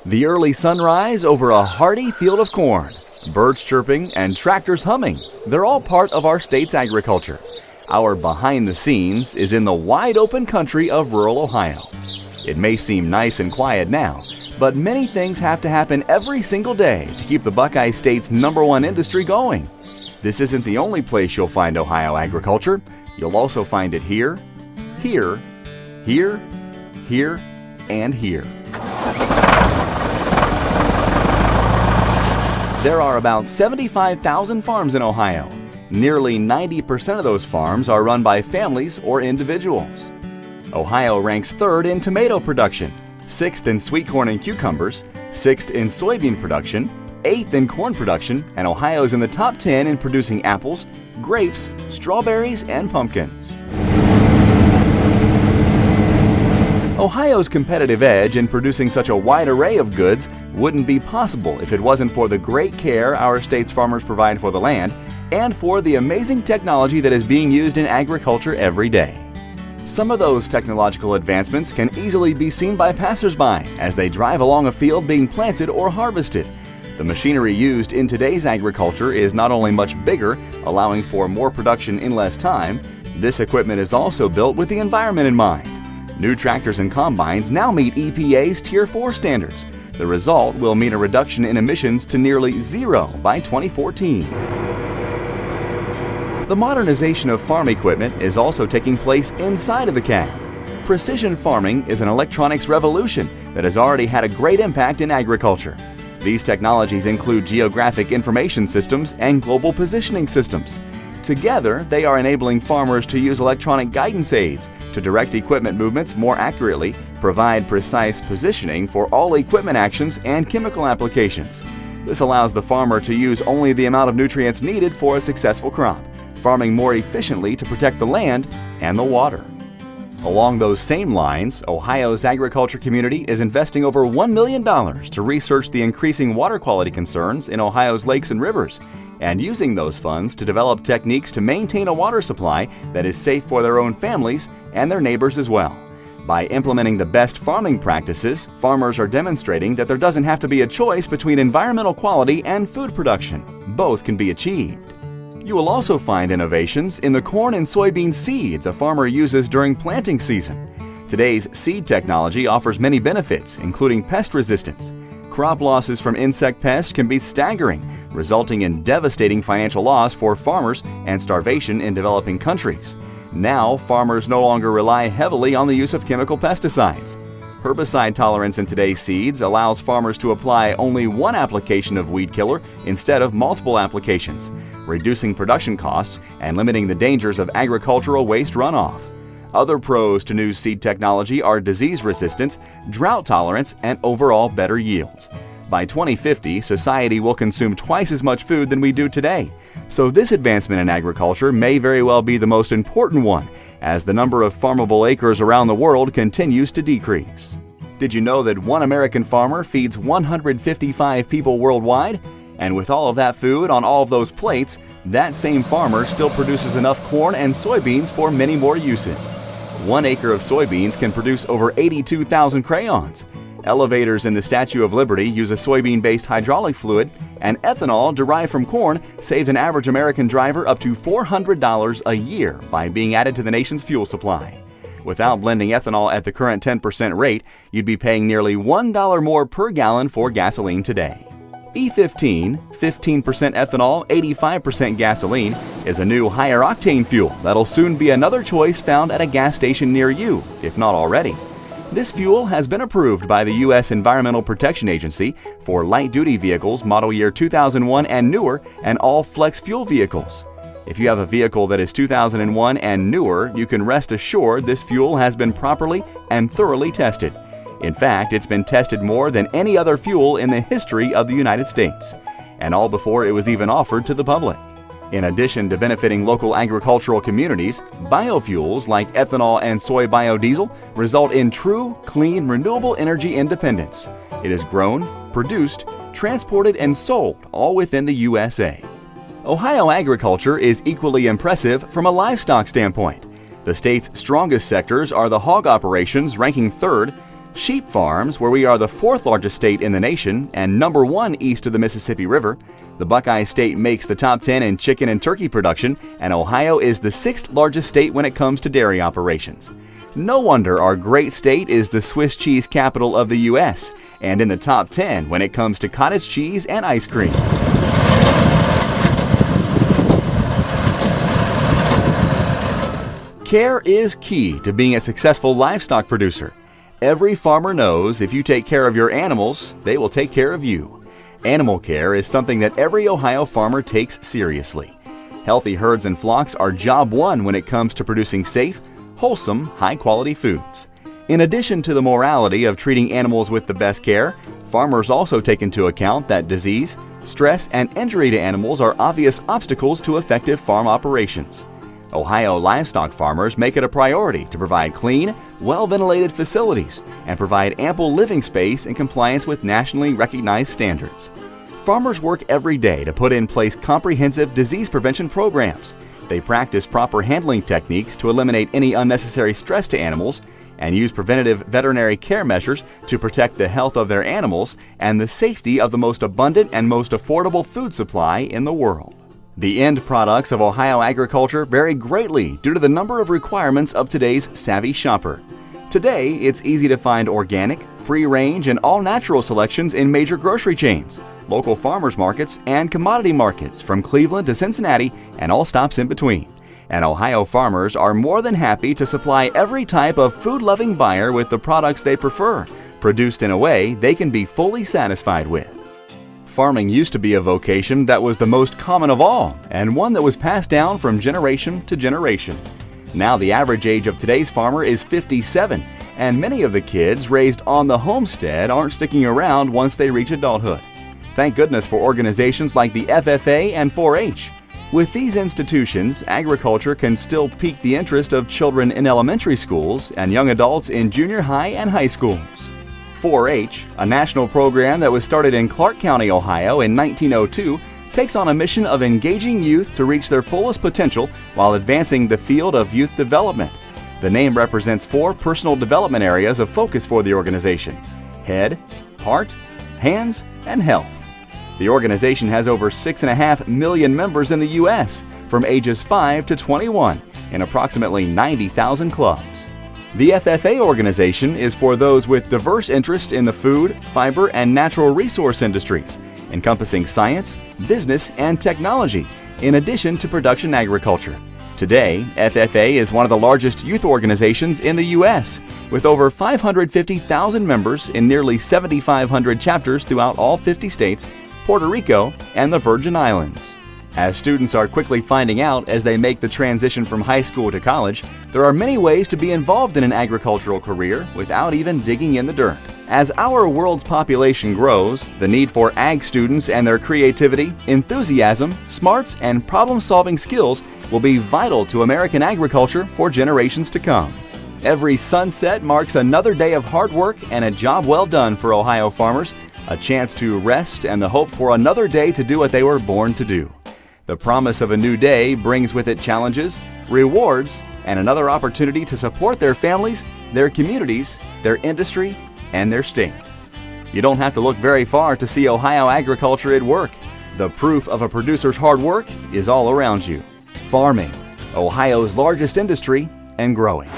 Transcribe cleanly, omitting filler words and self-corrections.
The early sunrise over a hearty field of corn, birds chirping, and tractors humming, they're all part of our state's agriculture. Our behind the scenes is in the wide open country of rural Ohio. It may seem nice and quiet now, but many things have to happen every single day to keep the Buckeye State's #1 industry going. This isn't the only place you'll find Ohio agriculture. You'll also find it here, here, here, here, and here. There are about 75,000 farms in Ohio. Nearly 90% of those farms are run by families or individuals. Ohio ranks 3rd in tomato production, 6th in sweet corn and cucumbers, 6th in soybean production, 8th in corn production, and Ohio is in the top 10 in producing apples, grapes, strawberries, and pumpkins. Ohio's competitive edge in producing such a wide array of goods wouldn't be possible if it wasn't for the great care our state's farmers provide for the land and for the amazing technology that is being used in agriculture every day. Some of those technological advancements can easily be seen by passersby as they drive along a field being planted or harvested. The machinery used in today's agriculture is not only much bigger, allowing for more production in less time, this equipment is also built with the environment in mind. New tractors and combines now meet EPA's Tier 4 standards. The result will mean a reduction in emissions to nearly zero by 2014. The modernization of farm equipment is also taking place inside of the cab. Precision farming is an electronics revolution that has already had a great impact in agriculture. These technologies include geographic information systems and global positioning systems. Together, they are enabling farmers to use electronic guidance aids to direct equipment movements more accurately, provide precise positioning for all equipment actions and chemical applications. This allows the farmer to use only the amount of nutrients needed for a successful crop, farming more efficiently to protect the land and the water. Along those same lines, Ohio's agriculture community is investing over $1 million to research the increasing water quality concerns in Ohio's lakes and rivers, and using those funds to develop techniques to maintain a water supply that is safe for their own families and their neighbors as well. By implementing the best farming practices, farmers are demonstrating that there doesn't have to be a choice between environmental quality and food production. Both can be achieved. You will also find innovations in the corn and soybean seeds a farmer uses during planting season. Today's seed technology offers many benefits, including pest resistance. Crop losses from insect pests can be staggering, resulting in devastating financial loss for farmers and starvation in developing countries. Now, farmers no longer rely heavily on the use of chemical pesticides. Herbicide tolerance in today's seeds allows farmers to apply only one application of weed killer instead of multiple applications, reducing production costs and limiting the dangers of agricultural waste runoff. Other pros to new seed technology are disease resistance, drought tolerance, and overall better yields. By 2050, society will consume twice as much food than we do today. So this advancement in agriculture may very well be the most important one, as the number of farmable acres around the world continues to decrease. Did you know that one American farmer feeds 155 people worldwide? And with all of that food on all of those plates, that same farmer still produces enough corn and soybeans for many more uses. 1 acre of soybeans can produce over 82,000 crayons. Elevators in the Statue of Liberty use a soybean-based hydraulic fluid, and ethanol derived from corn saves an average American driver up to $400 a year by being added to the nation's fuel supply. Without blending ethanol at the current 10% rate, you'd be paying nearly $1 more per gallon for gasoline today. E15, 15% ethanol, 85% gasoline, is a new higher octane fuel that'll soon be another choice found at a gas station near you, if not already. This fuel has been approved by the U.S. Environmental Protection Agency for light-duty vehicles model year 2001 and newer and all flex fuel vehicles. If you have a vehicle that is 2001 and newer, you can rest assured this fuel has been properly and thoroughly tested. In fact, it's been tested more than any other fuel in the history of the United States, and all before it was even offered to the public. In addition to benefiting local agricultural communities, biofuels like ethanol and soy biodiesel result in true, clean, renewable energy independence. It is grown, produced, transported, and sold all within the USA. Ohio agriculture is equally impressive from a livestock standpoint. The state's strongest sectors are the hog operations, ranking 3rd, Sheep farms, where we are the 4th largest state in the nation and number 1 east of the Mississippi River. The Buckeye State makes the top 10 in chicken and turkey production, and Ohio is the 6th largest state when it comes to dairy operations. No wonder our great state is the Swiss cheese capital of the U.S. and in the top 10 when it comes to cottage cheese and ice cream. Care is key to being a successful livestock producer. Every farmer knows if you take care of your animals, they will take care of you. Animal care is something that every Ohio farmer takes seriously. Healthy herds and flocks are job one when it comes to producing safe, wholesome, high-quality foods. In addition to the morality of treating animals with the best care, farmers also take into account that disease, stress, and injury to animals are obvious obstacles to effective farm operations. Ohio livestock farmers make it a priority to provide clean, well-ventilated facilities and provide ample living space in compliance with nationally recognized standards. Farmers work every day to put in place comprehensive disease prevention programs. They practice proper handling techniques to eliminate any unnecessary stress to animals and use preventative veterinary care measures to protect the health of their animals and the safety of the most abundant and most affordable food supply in the world. The end products of Ohio agriculture vary greatly due to the number of requirements of today's savvy shopper. Today, it's easy to find organic, free-range, and all-natural selections in major grocery chains, local farmers markets, and commodity markets from Cleveland to Cincinnati and all stops in between. And Ohio farmers are more than happy to supply every type of food-loving buyer with the products they prefer, produced in a way they can be fully satisfied with. Farming used to be a vocation that was the most common of all, and one that was passed down from generation to generation. Now the average age of today's farmer is 57, and many of the kids raised on the homestead aren't sticking around once they reach adulthood. Thank goodness for organizations like the FFA and 4-H. With these institutions, agriculture can still pique the interest of children in elementary schools and young adults in junior high and high schools. 4-H, a national program that was started in Clark County, Ohio in 1902, takes on a mission of engaging youth to reach their fullest potential while advancing the field of youth development. The name represents 4 personal development areas of focus for the organization: head, heart, hands, and health. The organization has over 6.5 million members in the U.S., from ages 5 to 21, in approximately 90,000 clubs. The FFA organization is for those with diverse interests in the food, fiber, and natural resource industries, encompassing science, business, and technology, in addition to production agriculture. Today, FFA is one of the largest youth organizations in the U.S., with over 550,000 members in nearly 7,500 chapters throughout all 50 states, Puerto Rico, and the Virgin Islands. As students are quickly finding out as they make the transition from high school to college, there are many ways to be involved in an agricultural career without even digging in the dirt. As our world's population grows, the need for ag students and their creativity, enthusiasm, smarts, and problem-solving skills will be vital to American agriculture for generations to come. Every sunset marks another day of hard work and a job well done for Ohio farmers, a chance to rest and the hope for another day to do what they were born to do. The promise of a new day brings with it challenges, rewards, and another opportunity to support their families, their communities, their industry, and their state. You don't have to look very far to see Ohio agriculture at work. The proof of a producer's hard work is all around you. Farming, Ohio's largest industry and growing.